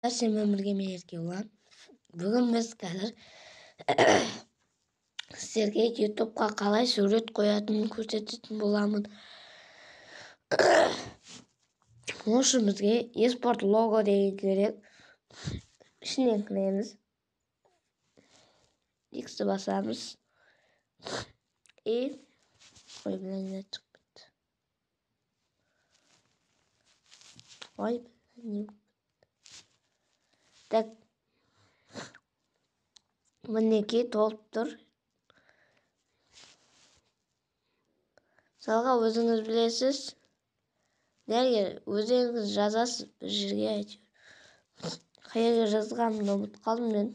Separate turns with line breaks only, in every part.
Сенімен бірге мен Еркебұлан. Бүгін біз қазір сіздерге ютубқа қалай сурет қоятынын көрсететін боламын. Ол үшін бізге eSport logo деген керек. Ішінен кіреміз. X'ті басамыз. Ой, блин, шығып кетті. Ой, блин. Так, мінекей толып тұр. Мысалға өзіңіз білесіз. Дәрігер өзіңіз жазасыз бір жерге әйтеуір. Қайда жазғанымды ұмытып қалдым мен.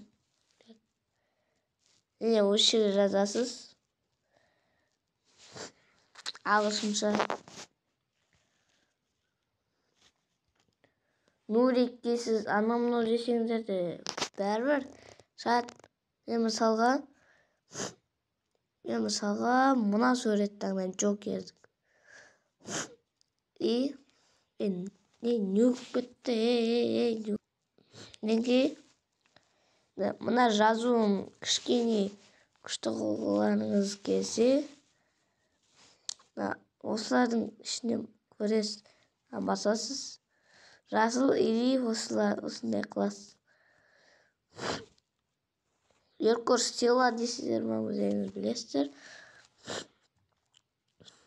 Міне осы жерге жазасыз. Ағылшынша. Нурик дейсіз, анау десеңіздер де бәрібір. Мен мысалға мына сурет таңдаймын, Джокерді. Нүк бітті. Мына жазуым кішкене күшті қылғыларыңыз келсе, осылардың ішіне көресіз, басасыз. Жасыл или осындай қыласыз. Еркор стила дейсіздер ма, өзіңіз білесіздер.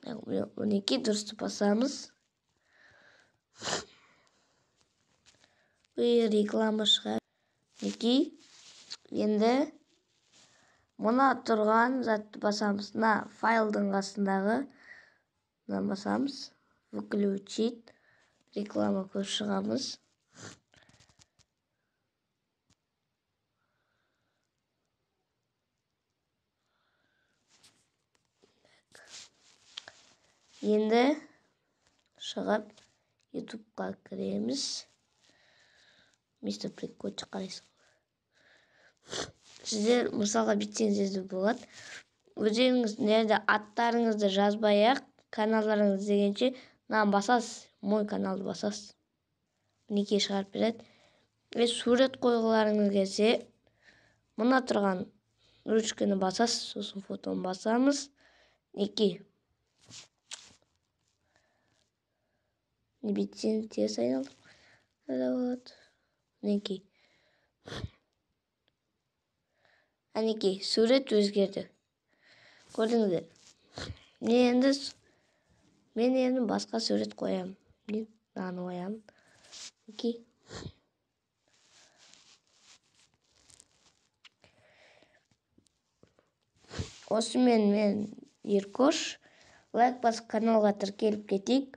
Мінекей дұрысты басамыз. Бұл реклама шығар. Мінекей. Енді мұна тұрған затты басамыз. Мына файлдың қасындағы басамыз. Выключить. Реклама көріп шығамыз. Енді шығып ютубқа кіреміз. Мистер Прикольчик қарайсың. Сіздер мысалға бітсеңіздер де болады. Өзіңіз нерде аттарыңызды жазбай-ақ, каналдарыңыз дегенше, мынаны басасыз, мой каналды басасыз. Мінекей шығарып береді. Сурет қойғыларыңыз келсе, мына тұрған ручканы басасыз, сосын фотоны басамыз. Мінекей. Не бітсең теріс айналдым. Мінекей. Әнекей, сурет өзгерді. Көрдіңіздер. Мен енді басқа сурет қоямын. Мынаны қоямын. Мінекей. Осымен мен Еркош. Лайк басып каналға тіркеліп кетейік.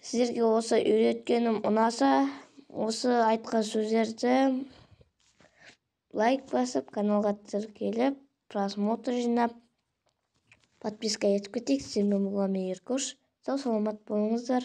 Сіздерге осы үйреткенім ұнаса, осы айтқан сөздерді лайк басып, каналға тіркеліп, просмотр жинап, подписка етіп кетейік. Сіздермен болған мен Еркош. Сау саламат болыңыздар.